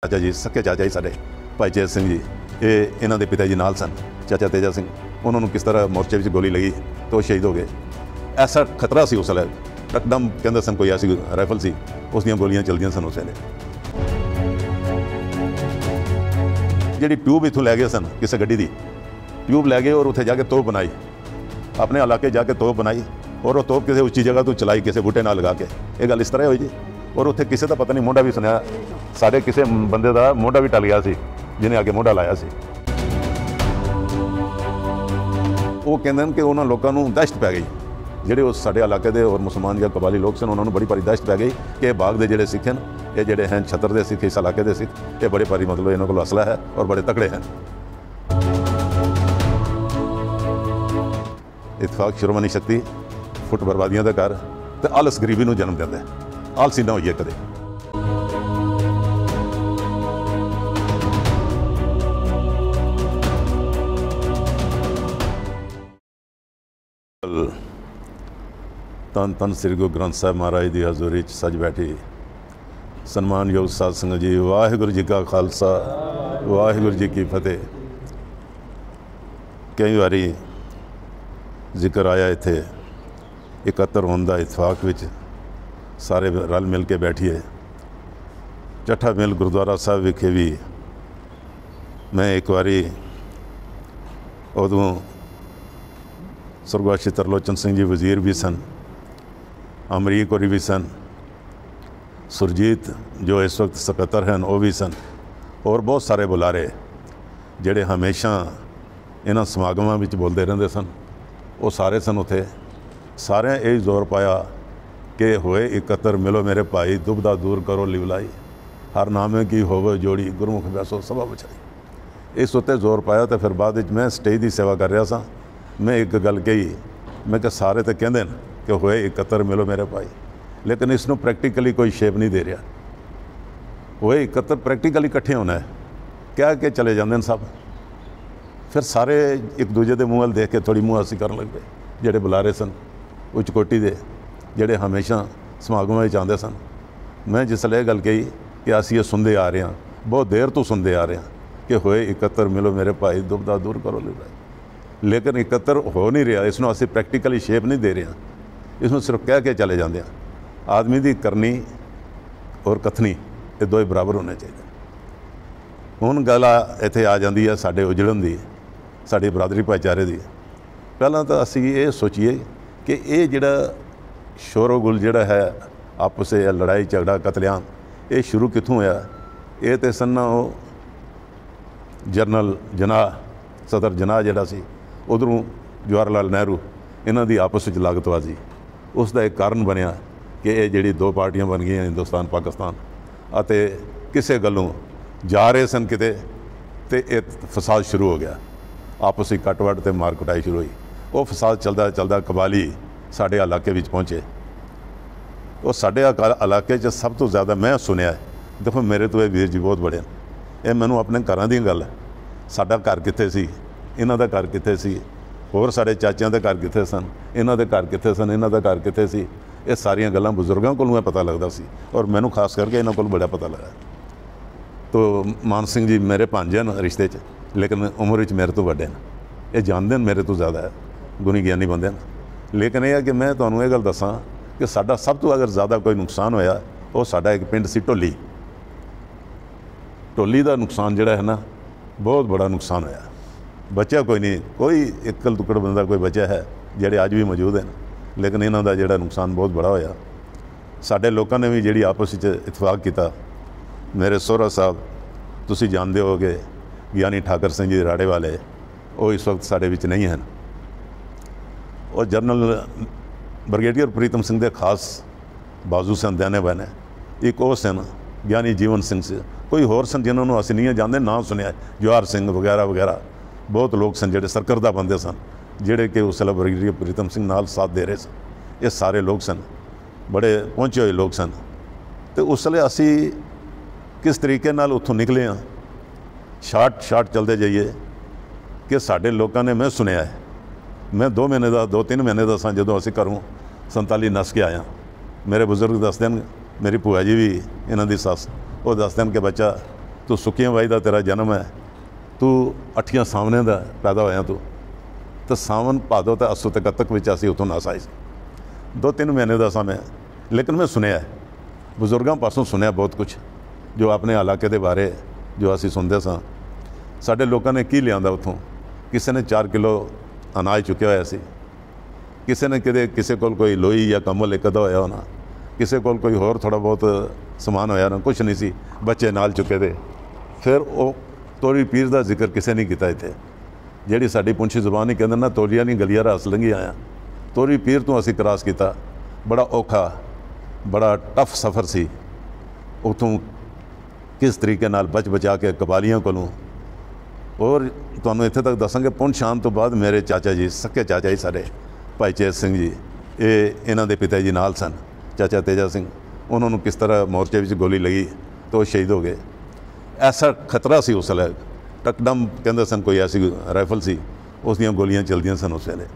चाचा जी सके चाचा जी साढ़े भाई चेत सिंह जी ये इन्हों के पिता जी नाल सन चाचा तेजा सिंह उन्होंने किस तरह मोर्चे में गोली लगी तो शहीद हो गए। ऐसा खतरा सी उस वेले एकदम कहते सन कोई ऐसी राइफल सी उस दी गोलियां चलदियां सन उस वेले जी ट्यूब इतों लै गए सन किसी गड्डी की ट्यूब लै गए और उत्थे जाके तोप बनाई अपने इलाके जाके तोप बनाई और वो तोप किसी उच्ची जगह तो चलाई किसी बूटे नाल लगा के ये गल इस तरह हुई जी। और उत्थे किसी का पता नहीं मोढ़ा भी सुनिया साढ़े किसी बंदे का मोढ़ा भी टल गया सी जिन्हें आगे मोढ़ा लाया सी। वो कहते हैं कि उन्होंने लोगों को दहशत पै गई ਜਿਹੜੇ उस साढ़े इलाके के और मुसलमान या कबाली लोग सन उन्होंने बड़ी भारी दहशत पै गई कि बाग के जोड़े सिख हैं ये जोड़े हैं छत्तर के सिख इस इलाके के सिख ये बड़े भारी मतलब इन्होंने को असला है और बड़े तकड़े हैं। इतफाक शिरोमणी शक्ति फुट बर्बादियों का घर तो आलस गरीबी को जन्म देता है आलसी ना होइए कदे। तन तन श्री गुरु ग्रंथ साहब महाराज की हजूरी सज बैठी सन्मानयोग साध संगत जी वाहिगुरू जी का खालसा वाहिगुरू जी की फतेह। कई बारी जिक्र आया इत्थे इकत्तर होने का इतफाक विच सारे रल मिल के बैठिए। चट्ठा मिल गुरुद्वारा साहब विखे भी मैं एक बारी उदों सुरगवासी तरलोचन सिंह जी वजीर भी सन अमरीक होरी भी सन सुरजीत जो इस वक्त सकत्तर हैं वो भी सन और बहुत सारे बुलारे जोड़े हमेशा इन्होंने समागमों में बोलते रहते सन वो सारे सन उथे सारे यही जोर पाया कि होए इकत्तर मिलो मेरे भाई दुबदा दूर करो लिवलाई हर नामे की होवे जोड़ी गुरमुख बैसो सभा बचाई। इस उत्ते जोर पाया तो फिर बाद मैं स्टेज की सेवा कर रहा सा मैं एक गल कही मैं कि सारे तो कहते हैं कि होए इकत्तर मिलो मेरे भाई लेकिन इसनों प्रैक्टिकली कोई शेप नहीं दे रहा। होए इकत्तर प्रैक्टिकली इकट्ठे होना है क्या के चले जाते हैं सब फिर सारे एक दूजे के मूँह देख के थोड़ी मुँह हसी कर लग पे जोड़े बुलारे सन उच्च कोटि के जोड़े हमेशा समागमों में आते सन। मैं जिसले गल कही कि असी ये सुनते आ रहे हैं बहुत देर तो सुनते आ रहे हैं कि होए इकत्तर मिलो मेरे भाई दुबदा दूर करो ले लेकिन इकत्तर हो नहीं रहा इसनों असी प्रैक्टिकली शेप नहीं दे रहे हैं इसनों सिर्फ कह के चले जाते हैं। आदमी की करनी और कथनी ये दो बराबर होने चाहिए। हुण गल इत्थे आ जाती है साडे उजड़न की साड़ी बरादरी भाईचारे की। पहला तो असी ये सोचीए कि ये जिहड़ा शोरोगुल जिहड़ा है आपस लड़ाई झगड़ा कतलेआम ये शुरू कित्थों होया ये तो सन वो जनरल जनाह सदर जनाह जिहड़ा सी उधरों जवाहर लाल नेहरू इन्हां दी आपस में लागतबाजी उसका एक कारण बनया कि ये जिहड़ी दो पार्टियां बन गई हिंदुस्तान पाकिस्तान अते किसी गलों जा रहे सन किते ते एक फसाद शुरू हो गया आपस में कट-वट ते मार कुटाई शुरू हुई। वो फसाद चलदा चलदा कबाली साढ़े इलाके विच पहुँचे। वो साढ़े इलाके च सब तो ज़्यादा मैं सुनिया देखो मेरे तो ये वीर जी बहुत बड़े ये मैनू अपने घरां दी गल साडा घर कित्थे सी इन्हां दा घर कित्थे सी होर साढ़े चाचियां दे घर कित्थे सन इन्हां दे घर कित्थे सन इन्हां दा घर कित्थे सी ये सारियां गल्लां बुजुर्गों कोलों पता लगदा सी और मैनू खास करके इन्हां कोल बड़ा पता लगा। तो मान सिंह जी मेरे भांजे हैं रिश्ते च लेकिन उम्र च मेरे तो वड्डे हैं ये जानते हैं मेरे तो ज़्यादा है गुणी ज्ञानी बंदे हैं। लेकिन यह है कि मैं तुहानूं ये गल दसां कि साडा सब तो अगर ज़्यादा कोई नुकसान होया वो साडा एक पिंड सी ढोली ढोली का नुकसान जिहड़ा है ना बहुत बड़ा नुकसान होया। बचा कोई नहीं कोई इक्कल टुकड़ बंदा कोई बचा है जिहड़े अज भी मौजूद हैं लेकिन इन्हां दा जिहड़ा नुकसान बहुत बड़ा होया। साडे लोकां ने भी जिहड़ी आपस में इतफाक किया मेरे सोहरा साहब तुसीं जानते होगे ज्ञानी ठाकर सिंह जी राड़े वाले वो इस वक्त साढ़े विच नहीं हैं और जनरल ब्रिगेडियर प्रीतम सिंह के खास बाजू सन ध्याने बने एक वो सन ज्ञानी जीवन सिंह से कोई होर सन जिन्होंने असीं नहीं जानते ना सुनिया जवाहर सिंह वगैरह वगैरह बहुत लोग सन जोड़े सरकरदा बंदे सन जोड़े कि उस ब्रिगेडियर प्रीतम सिंह नाल साथ दे रहे सन। ये सारे लोग सन बड़े पहुँचे हुए लोग सन। तो उसले असी किस तरीके नाल उत्थों निकले हाँ शार्ट चलते जाइए कि साढ़े लोगों ने मैं सुनिया है मैं 2 महीने का 2-3 महीने का सा जो असी घरों 47 नस के आया मेरे बुजुर्ग दसते हैं मेरी भूआ जी भी इन्हों की सस वो दसते हैं कि बच्चा तू सुक्कियां बाई का तेरा जन्म है, तू अठियां सावने का पैदा होया तू, तो सावन भादो तो अस्सू तो कतक में असीं उत्थों नस आए 2-3 महीने का समय। लेकिन मैं सुनिया बजुर्गों पासों सुनिया बहुत कुछ जो अपने इलाके के बारे जो असीं सुनते सां। साडे लोगों ने की लिया उत्थों, किसी ने 4 किलो अनाज चुक्या होया सी, किसी ने किसी कोल कोई लोई या कंबल एक अद्धा होया होना, किसी कोल कोई होर थोड़ा बहुत समान होया ना, कुछ नहीं सी, बच्चे नाल चुके थे। फिर वो तोरी पीर का जिक्र किसी नहीं किया इत्थे, जिहड़ी साडी पुंछी जुबान ही कहंदे ना तोलिया नहीं गलिया रस लंघी आया। तोरी पीर तो असीं क्रॉस किया, बड़ा औखा बड़ा टफ सफ़र सी। उत्थों किस तरीके नाल बच बचा के कबालियां कोलों, और तुहानूं इत्थे तक दसांगे पुंछ आउण तो बाद मेरे चाचा जी, सक्के चाचा जी साडे भाई चेत सिंह जी, ये इन्हां दे पिता जी नाल सन, चाचा तेजा सिंह, उन्होंने किस तरह मोर्चे में गोली लगी तो शहीद हो गए। ऐसा खतरा सी उस वेले, टकडम कहते सन कोई ऐसी राइफल सी, उस दियां गोलियां चलदियां सन उस वेले।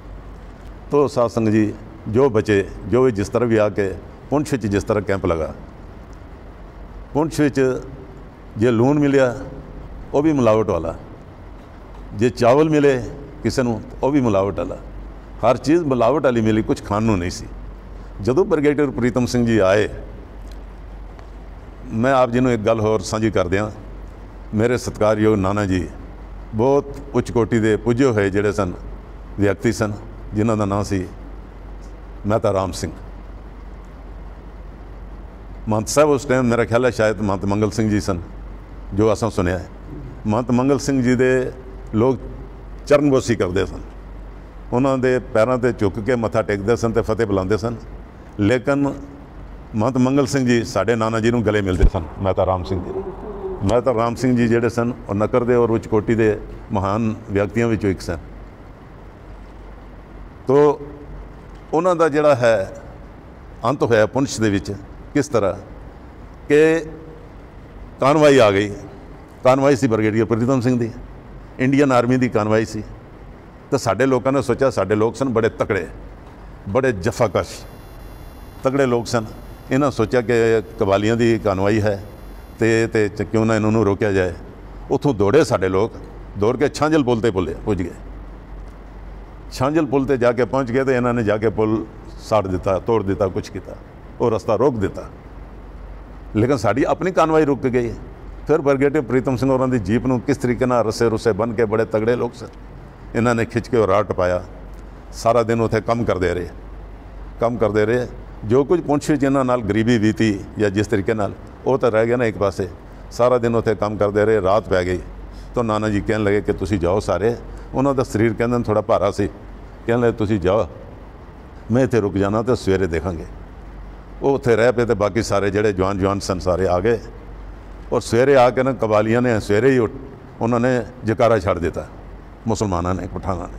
तो साध संगत जी जो बचे जो भी जिस तरह भी आके पुंछ विच जिस तरह कैंप लगा, पुंछ विच जे लून मिलिया वो भी मिलावट वाला, जे चावल मिले किसी को वो भी मिलावट वाला, हर चीज़ मिलावट वाली मिली, कुछ खाण नूं नहीं सी। जदों ब्रिगेडियर प्रीतम सिंह जी आए, मैं आप जी नूं एक गल होर साझी कर दियां, मेरे सत्कारयोग नाना जी बहुत उच्च कोटि के पुजे हुए जिहड़े सन व्यक्ति सन, जिन्हां दा नाम सी मेहता राम सिंह। महंत साहब उस टाइम मेरा ख्याल है शायद महंत मंगल सिंह जी सन, जो असां सुनिया है। महंत मंगल सिंह जी दे लोग चरणबोसी करते सन, उन्होंने पैरों पर झुक के मत्था टेकते सन तो फतेह बुलाते सन। लेकिन महंत मंगल सिंह जी साढ़े नाना जी नूं गले मिलते सन, मेहता राम सिंह जी। मेहता राम सिंह जी जिहड़े सन और नकर दे और उच्च कोटि के महान व्यक्तियों विचों एक सन। तो उन्हां दा जिहड़ा है अंत होया पुंछ दे विच किस तरह कि कानवाई आ गई, कानवाई सी ब्रिगेडियर प्रीतम सिंह दी, इंडियन आर्मी की कानवाई सी। तो साडे लोगों ने सोचा, साडे लोग सन बड़े तकड़े, बड़े जफाकश तगड़े लोग सन, इन्होंने सोचा कि कबालियां की कानवाई है तो क्यों ना इन्होंने रोकया जाए। उतों दौड़े साडे लोग, दौड़ के छांजल पुल पर पुज गए। छांजल पुल पर जाके पहुँच गए तो इन्होंने जाके पुल साड़ दिता, तोड़ दिता, कुछ किया, वो रास्ता रोक दिता। लेकिन साड़ी अपनी कानवाई रुक गई। फिर ब्रिगेडियर प्रीतम सिंह और जीप में किस तरीके नाल रस्से रुस्से बन के, बड़े तगड़े लोग सन, इन्होंने खिंच के और राह टपाया। सारा दिन उत्थे कम करते रहे। जो कुछ पुंछ जिन्हां नाल गरीबी बीती या जिस तरीके नाल, वो तो रह गया ना एक पासे। सारा दिन उत्थे कम करते रहे, रात पै गई तो नाना जी कहने लगे कि तुसीं जाओ सारे। उन्होंने शरीर कहते थोड़ा भारा सी, कहने लगे तुसीं जाओ, मैं इत्थे रुक जाना तो सवेरे देखांगे। वो उत्थे रह पे तो बाकी सारे जिहड़े जवान सन सारे आ गए। और सवेरे आके ना कबालियां ने सवेरे ही उन्होंने जकारा छड़ दिता, मुसलमाना ने, पठाना ने,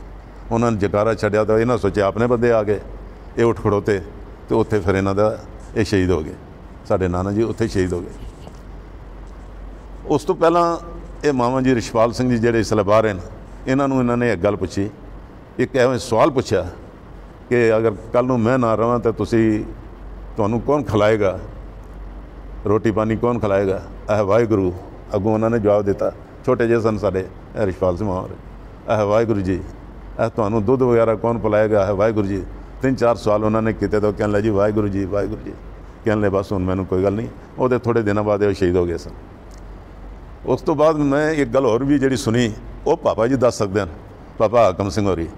उन्होंने जकारा छड़िया तो इन्होंने सोचा अपने बंदे आ गए, ये उठ खड़ोते तो उत्थे फिर इन्हों का ये शहीद हो गए, साढ़े नाना जी उत्थे शहीद हो गए। उस तो पहला ये मामा जी रिशपाल सिंह जी जिहड़े इसले बाहर हैं, इन्होंने एक गल पूछी, एक एवं सवाल पूछा कि अगर कल नूं मैं ना रहां तो तुहानूं कौन खिलाएगा, रोटी पानी कौन खिलाएगा? वाहिगुरू। अगों उन्होंने जवाब दिता, छोटे जे सन साडे रिशपाल सिंह मामा, वाहिगुरू जी, तुहानूं दुध वगैरह कौन पिलाएगा? वाहिगुरू जी। 3-4 सवाल उन्होंने किए तो कहने लगे जी वाहिगुरू जी, वाहिगुरू जी। कहने लगे बस हुण मैनूं कोई गल नहीं। वो थोड़े दिनों बाद शहीद हो गए सन। उस तो बाद मैं एक गल होर भी जी सुनी, वो पापा जी दस सकते हैं, पापा हाकम सिंह होरी,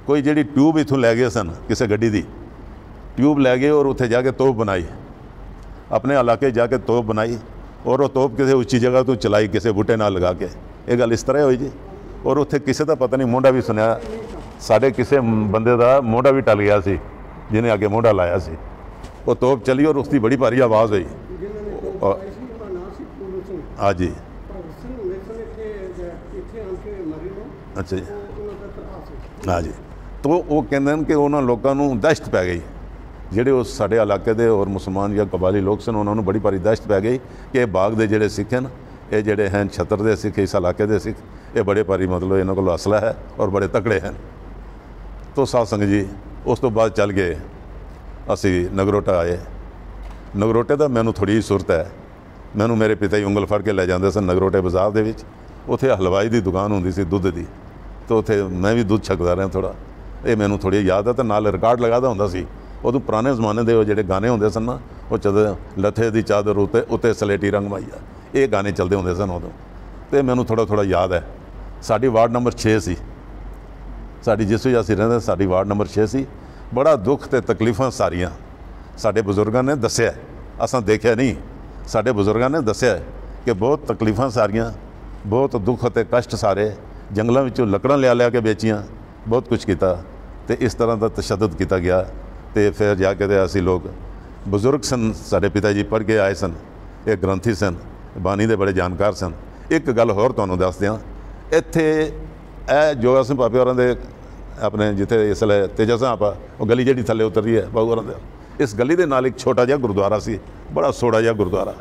कोई जी ट्यूब इत्थों लै गए सन, किसी गड्डी की ट्यूब लै गए और उत्थे जाके तोप बनाई, अपने इलाके जाके तोप बनाई और वो तोप किसी उच्ची जगह तो चलाई, किसी बूटे नाल लगा के। ये गल इस तरह हुई जी। और उत्थे किसी का पता नहीं मोढ़ा भी सुनिया, साढ़े किसी बंदे का मोढ़ा भी टल गया सी, जिन्हें अगे मोढ़ा लाया सी। वो तोप चली और उसकी बड़ी भारी आवाज़ हुई। हाँ जी, अच्छा जी, हाँ जी। तो वो कहते हैं कि उन्होंने लोगों को दहशत पै गई, ਜਿਹੜੇ उस साढ़े इलाके के और मुसलमान या कबाली लोग सन, उन्होंने बड़ी भारी दहशत पै गई कि बाग के जोड़े सिख हैं, ये जोड़े हैं छत्तर के सिख, इस इलाके के सिख, ये बड़े भारी मतलब इन्हों को असला है और बड़े तकड़े हैं। तो साध संगत जी उस तो बाद चल गए, असी नगरोटा आए। नगरोटे का मैनू थोड़ी सुरत है मैनू मेरे पिता जी उंगल फड़ के लै जाते सन नगरोटे बाज़ार के उत्थे हलवाई की दुकान होंदी सी दुध की, तो उत्थे मैं भी दुध छकदा रहा थोड़ा। ये मैनू थोड़ी याद है। तो नाल रिकॉर्ड लगादा हुंदा सी उदों पुराने जमाने के जिहड़े गाने होंदे सन ना, वो चल लथे दी चादर उत्ते उत्ते सलेटी रंग माईया, ये गाने चलते होंदे सन उदों। तो मैनू थोड़ा थोड़ा याद है। साडी वार्ड नंबर 6 सी, साडी जिस भी असीं रहिंदे साडी वार्ड नंबर 6 सी। बड़ा दुख ते तकलीफां सारियां साडे बजुर्गां ने दस्सिया, असां देखिया नहीं, साडे बजुर्गां ने दस्सिया कि बहुत तकलीफां सारियां, बहुत दुख ते कष्ट सारे, जंगलों विचों लकड़ां लिया के बेचियां, बहुत कुछ किया। तो इस तरह का तशद्दुद किया गया। तो फिर जाके तो असीं लोग बजुर्ग सन, साडे पिता जी पढ़ के आए सन, ये ग्रंथी सन, बानी दे बड़े जानकार सन। एक गल होर तुहानूं दस दियां, इत्थे ए जोगा सिंह पापे होरां दे अपने जिथे इसलै तेजा सिंह आपा वो गली जिहड़ी थल्ले उतरदी है बाबू होरां दे, इस गली दे नाल एक छोटा जिहा गुरुद्वारा सी, बड़ा सोड़ा जिहा गुरुद्वारा।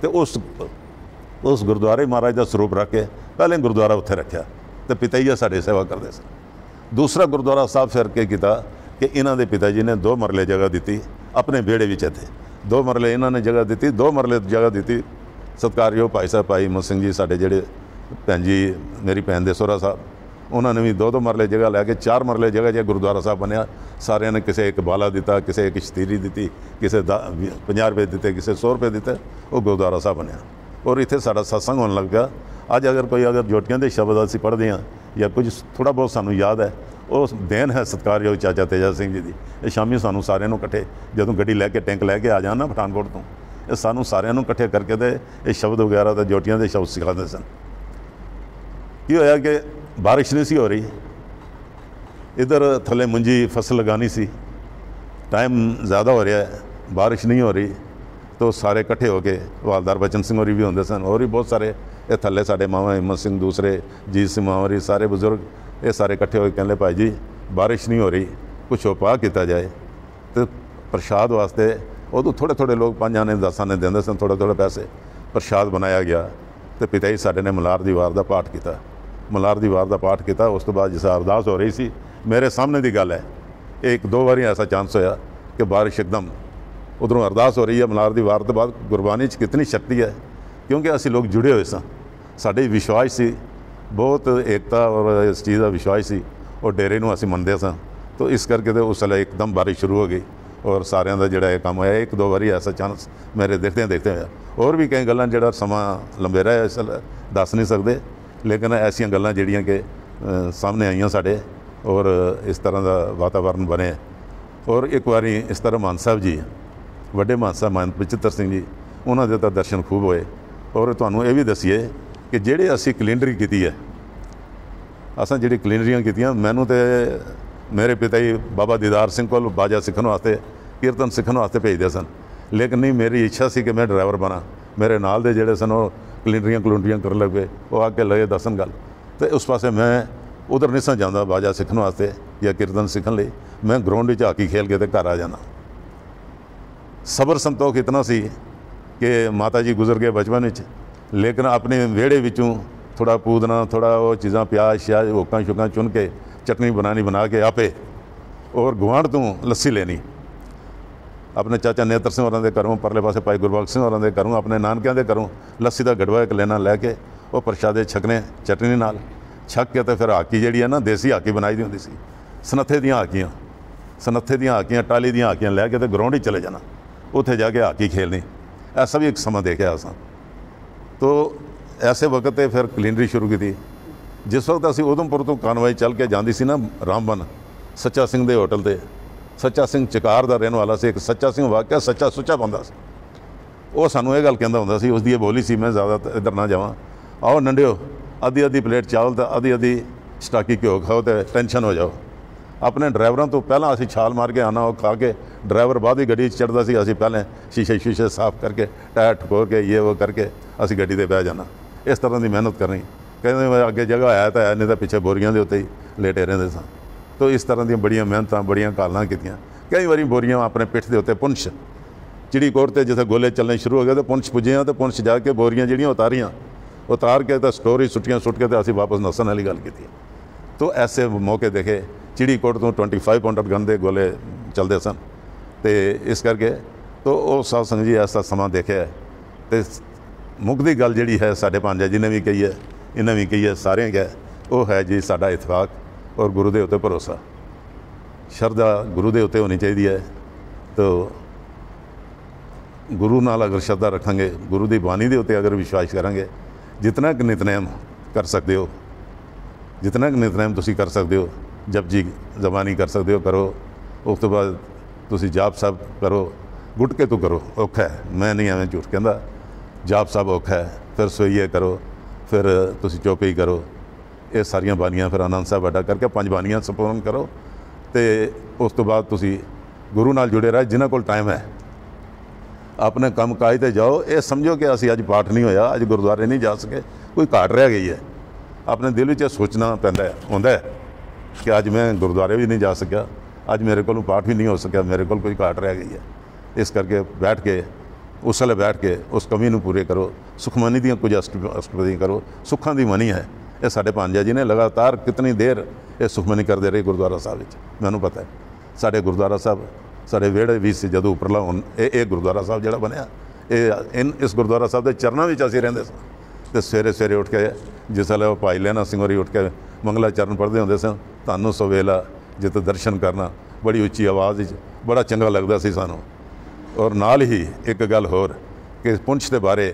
तो उस गुरुद्वारे महाराज का स्वरूप रख के पहले गुरुद्वारा उत्थे रखा, तो पिता जी साडे सेवा करते सन। दूसरा गुरुद्वारा साहब फिर के किया कि इन्हां दे पिता जी ने 2 मरले जगह दी अपने बेड़े विच, इत्थे 2 मरले इन्हां ने जगह दी, 2 मरले जगह दी। सत्कारयोग भाई साहब भाई हिम्मत सिंह जी साडे जिहड़े भैन जी मेरी भैन दे सोहरा साहब, उन्होंने भी 2-2 मरले जगह लैके 4 मरले जगह जो गुरुद्वारा साहब बनया। सारिਆਂ ने किसी एक बाला दिता, किसी एक शतीरी दी, किसी 50 रुपए दिते, किसी 100 रुपए दिते, वो गुरुद्वारा साहब बनया। और इत्थे साडा सत्संग होने लग पिया। अज अगर कोई जोटियां के शब्द असीं पढ़ते हैं या कुछ थोड़ा बहुत सानू याद है, वो देन है सत्कारयोग चाचा तेजा सिंह जी की। ये शामी सानू सारिਆਂ ਨੂੰ इकट्ठे जदों गड्डी लैके टैंक लैके आ जान ना पठानकोट तो, ये सानू सारिਆਂ ਨੂੰ इकट्ठे करके तो ये शब्द वगैरह तो जोटियां के शब्द सिखाते सन। की होया कि बारिश नहीं सी हो रही, इधर थले मुंजी फसल लगानी सी, टाइम ज़्यादा हो रहा है, बारिश नहीं हो रही, तो सारे इकट्ठे होके हवालदार बचन सिंह होरी भी होंदे सन, और भी बहुत सारे ये थले साडे मावा हिम्मत सिंह, दूसरे जीत सिंह मावरी, सारे बुजुर्ग ये सारे इकट्ठे होके कहते भाई जी बारिश नहीं हो रही, कुछ उपाय किया जाए। तो प्रसाद वास्ते उदों थोड़े थोड़े लोग 5 आने 10 आने देंदे सन, थोड़े थोड़े पैसे प्रसाद बनाया गया। तो पिता जी साडे ने मलार दी वार दा पाठ किया, मलार दी वार दा पाठ किया। उस तो बाद जिस अरदास हो रही सी, मेरे सामने की गल है, 1-2 बार ऐसा चांस होया कि बारिश एकदम उधरों अरदास हो रही है, मलार दी वार तो बाद गुरबानी च कितनी शक्ति है, क्योंकि असी लोग जुड़े हुए सन, साडे विश्वास सी, बहुत एकता और इस चीज़ का विश्वास सी, और डेरे नूं असीं मनदे सन। तो इस करके तो उस वेले एकदम बारिश शुरू हो गई, और सारिਆਂ ਦਾ ਜਿਹੜਾ ਇਹ ਕੰਮ होया 1-2 बारी ऐसा चांस मेरे देखते देखते होया। और भी कई गल्लां ਜਿਹੜਾ समा लंबे रहा इस वेले दस नहीं सकते, लेकिन ऐसियां गल्लां ਜਿਹੜੀਆਂ कि सामने आईयां साडे, और इस तरह का वातावरण बने। और एक बारी इस तरह मान साहब जी, वड्डे मान साहब मान बचित्र सिंह जी, उन्होंने तो दर्शन खूब होए। और तुहानूं ये भी दसीए कि ਜਿਹੜੇ असीं कलिंडरी की है, असां जिहड़ी कलिंडरियां कीतियां, मैनूं तो मेरे पिता जी बाबा दीदार सिंह को बाजा सीखण वास्ते, कीर्तन सीखण वास्ते भेजदे सन, लेकिन नहीं मेरी इच्छा सी कि मैं ड्राइवर बना। मेरे नाल दे जिहड़े सन वो कलिंडरियां कर लग पे, वो आके लगे दसन गल, तो उस पासे मैं उधर नहीं सा जांदा बाजा सीखण वास्ते या कीर्तन सीखण लई। मैं ग्राउंड विच हाकी खेल के तो घर आ जाना। सबर संतोख इतना सी कि माता जी गुजर गए बचपन विच, लेकिन अपने विहड़े विचों थोड़ा पूदना, थोड़ा वो चीज़ां प्याज श्याज होकां शुकां चुन के चटनी बना के आपे, और गुआढ़ तो लस्सी लेनी, अपने चाचा नेत्र सिंह होरां दे घरों, परले पासे भाई गुरबख्श सिंह होरां दे घरों, अपने नानकियां दे घरों लस्सी का गड़वा एक लेना लैके वो प्रशादे छकने चटनी नाल छक के, तो फिर हाकी जिहड़ी है ना देसी हाकी बनाई दी हुंदी सी, सनत्थे दियां हाकियां टाली दियां हाकियां लैके तो ग्राउंड ही चले जाना, उत्थे जाके हाकी खेलनी। ऐसा भी एक समा देखा असां। तो ऐसे वक्त फिर कलिंडरी शुरू की। जिस वक्त असीं उधमपुर तो कानवाई चल के जाती सी ना रामबन, सच्चा सिंह दे होटल ते, सच्चा सिंह चकार का रहने वाला से, एक सच्चा सिंह वाਕਿਆ सच्चा सुच्चा बंदा सी, वो सानू ये गल कहंदा हुंदा सी, उसदी बोली सी, मैं ज़्यादा इधर ना जावां, आओ नंढिओ अद्धी प्लेट चावल तो अद्धी स्टाकी घ्यो खाओ तो टेंशन हो जाओ। अपने ड्राइवरों तो पहला असीं छाल मार के आना, वो खा के ड्राइवर बाद ही गड्डी चढ़दा सी, असीं पहले शीशे साफ करके टायर ठकोर के ये वो करके असीं गड्डी ते बह जाना। इस तरह की मेहनत करनी, कहते अगे जगह है तो है, नहीं तो पिछे बोरियां के उत्ते ही लेटे रहंदे सन। तो इस तरह दी बड़ियां मेहनतां बड़ियां घालना कीतियां। कई बारी बोरियां अपने पिठ के उत्ते पुंछ चिड़ीकोट ते जिथे गोले चलने शुरू हो गए तो पुंछ पुजे, तो पुंछ जाके बोरियां जिहड़ियां उतार के तो स्टोरी सुट्टियां सुट के तो असीं वापस नस्सण वाली गल कीती। तो ऐसे मौके देखे चिड़ीकोट तो 25 पाउंडर गन के गोले चलते सन। तो इस करके तो वो साध संगत जी ऐसा समा देखा तो मुकदी गल जिहड़ी है साडे भांजा जी ने भी कही है, इन्हें भी कही है, सारे कहा वो है जी साडा इतफाक और गुरु के उत्ते भरोसा। शरधा गुरु के उत्ते होनी चाहिए है। तो गुरु नाल अगर श्रद्धा रखांगे, गुरु की बाणी के उत्ते अगर विश्वास करांगे, जितना कि नितनेम कर सकते हो, जितना कि नितनेम तुसीं कर सकते हो, जपजी जबानी कर सकते हो करो, उस तो बाद तुसीं जाप साहब करो, गुटके तो करो, औखा है, मैं नहीं एवं झूठ कहता, जाप साहब औखा है, फिर सोईए करो, फिर तुसीं चौपई करो, ये सारियां बानियां, फिर आनंद साहब अड्डा करके 5 बानियां संपूर्ण करो। तो उस तो बाद तुसीं गुरु नाल जुड़े रहो। जिन्हां कोल टाइम है अपने काम काज ते जाओ। ये समझो कि असीं अज पाठ नहीं होया, अज गुरुद्वारे नहीं जा सके, कोई घाट रह गई है। अपने दिल में सोचना पैंदा होंदा है कि अज मैं गुरुद्वारे भी नहीं जा सकिया, अज मेरे को पाठ भी नहीं हो सकिया, मेरे को कोई घाट रह गई है। इस करके बैठ के उस वेले बैठ के उस कमी नूं पूरे करो, सुखमनी दी कुछ अष्टपदियां करो, सुखां दी मनी है। ये साडे भांजा जी ने लगातार कितनी देर ये सुखमनी करते रहे गुरुद्वारा साहब विच, मैनूं पता है। साडे गुरुद्वारा साहब साडे विहड़े भी से जदों उपरला ये गुरुद्वारा साहब जिहड़ा बनिया, इस गुरुद्वारा साहब के चरणों में असीं रहिंदे सन। तो सवेरे सवेरे उठ के जिस वेले भाई लहना सिंह होरी उठ के मंगला चरण पढ़ते होंदे सन, धन्नो सवेला जित दर्शन करना, बड़ी उच्ची आवाज़ विच बड़ा चंगा लगदा सी सानूं। और नाल ही एक गल होर कि पुंछ के बारे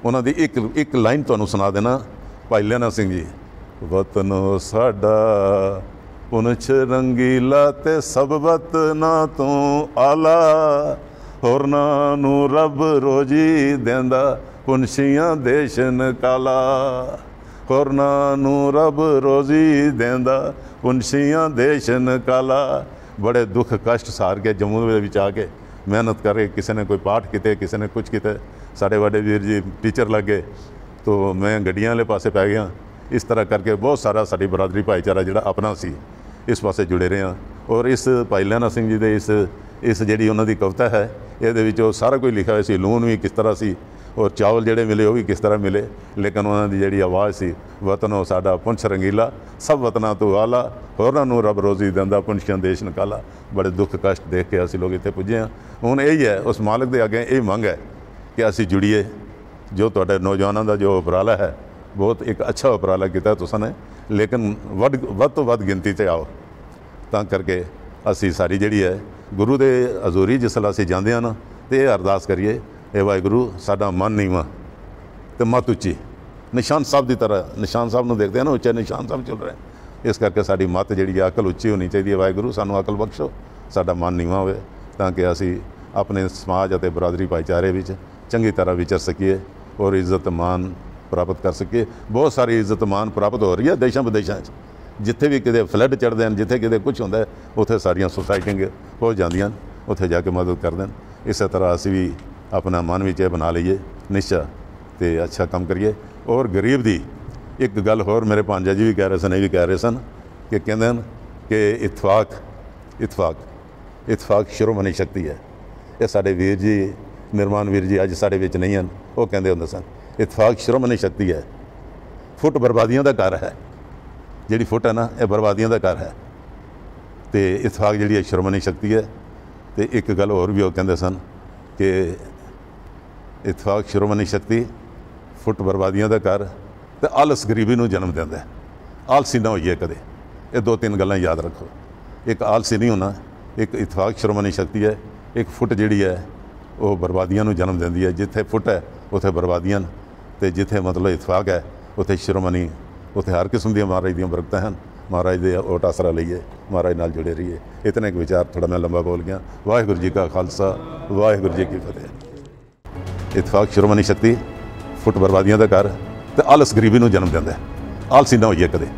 उन्हां दी एक लाइन तुहानूं सुना देना। भाई लहना सिंह जी, वतनो साडा पुंछ रंगीला ते सब वतना तो आला, होरनां नूं रब रोजी देंदा पुंछियां देश नकाला, होरनां नूं रब रोजी देंदा पुंछियां देश नकाला। बड़े दुख कष्ट सार के जम्मू दे विच आके मेहनत करे, किसी ने कोई पाठ किते, किसी ने कुछ किते। साढ़े वाडे वीर जी टीचर लग गए तो मैं गड्डियां वाले पासे पै गया। इस तरह करके बहुत सारा साडी बरादरी भाईचारा जिहड़ा अपना सी इस पासे जुड़े रहे हैं। और इस भाई लहना सिंह जी दे इस जिहड़ी उन्हां दी कविता है, इहदे विच सारा कुछ लिखा होया सी। लून भी किस तरह सी और चावल जिहड़े मिले वो भी किस तरह मिले, लेकिन उन्हां दी जिहड़ी आवाज़ सी, वतनों साडा पुंछ रंगीला सब वतना तो आला, होरां नूं रब रोजी देंदा पुंछियां देश नकाला। बड़े दुख कष्ट देख के असीं लोग इत्थे पुजे हैं। हुण यही है उस मालिक दे अगे यही मंग है कि असीं जुड़िए। जो तुहाडे नौजवानों का जो उपराला है, बहुत एक अच्छा उपराला किया तुसां, लेकिन वध तो वध गिनती ते आओ। तां करके असीं सारी जिहड़ी है गुरु दे हजूरी जिसलै असीं जांदे हां ना, तो ये अरदास करिए, ए वाहिगुरू साडा मन नीवां ते मत उच्ची। निशान साहब की तरह, निशान साहब नूं देखते हैं ना, उच्चे निशान साहब चल रहे हैं। इस करके साडी मत जिहड़ी अकल उच्ची होनी चाहिए। वाहिगुरू सानूं अकल बख्शो, साडा मन नीवां होवे, ताकि असीं अपने समाज और बरादरी भाईचारे विच चंगी तरह विचर सकीए और इज्जत मान प्राप्त कर सकीए। बहुत सारी इज्जत मान प्राप्त हो रही है देशों विदेशों, जिथे भी किते फ्लड चढ़ते हैं, जिथे किते कुछ होंदा है, उत्थे सारियां सोसाइटियां हो जांदियां, उत्थे जाके मदद कर दें। इस तरह असीं भी अपना मन विच बना लीए निश्चा ते अच्छा काम करिए। और गरीब दी एक गल होर मेरे भांजा जी भी कह रहे सन, ये भी कह रहे सन कि कहते हैं कि इतफाक शिरोमणी शक्ति है। ये साडे वीर जी निर्माण वीर जी अज साडे विच नहीं हैं, वो कहते होंदे सन इतफाक शिरोमणी शक्ति है। फुट बर्बादियों का घर है, जिहड़ी फुट है ना, यह बर्बादियों का घर है। तो इतफाक जिहड़ी है शिरोमणी शक्ति है। तो एक गल होर भी वो कहते सन कि इतफाक शिरोमणी शक्ति, फुट बर्बादियों का घर, तो आलस गरीबी नूं जन्म देंदा है। आलसी ना होइए कदे, ये 2-3 गल्लां याद रखो। एक आलसी नहीं होना, एक इतफाक शिरोमणी शक्ति है, एक फुट जिहड़ी है वो बर्बादियां नूं जन्म देंदी है। जिथे फुट है उत्थे बर्बादियां, तो जिथे मतलब इतफाक है उत्थे शिरोमणी, उत्थे हर किस्म दी महाराज दी बरकतां हैं। महाराज दे ओट आसरा लईए, महाराज नाल जुड़े रहिए। इतने एक विचार, थोड़ा मैं लंबा बोल गया। वाहिगुरू जी का खालसा, वाहिगुरू जी की फतेह। इतफाक शिरोमणी शक्ति, फुट बर्बादियों का घर, तो आलस गरीबी नूं जन्म देंदा है। आलसी ना होइए कदे।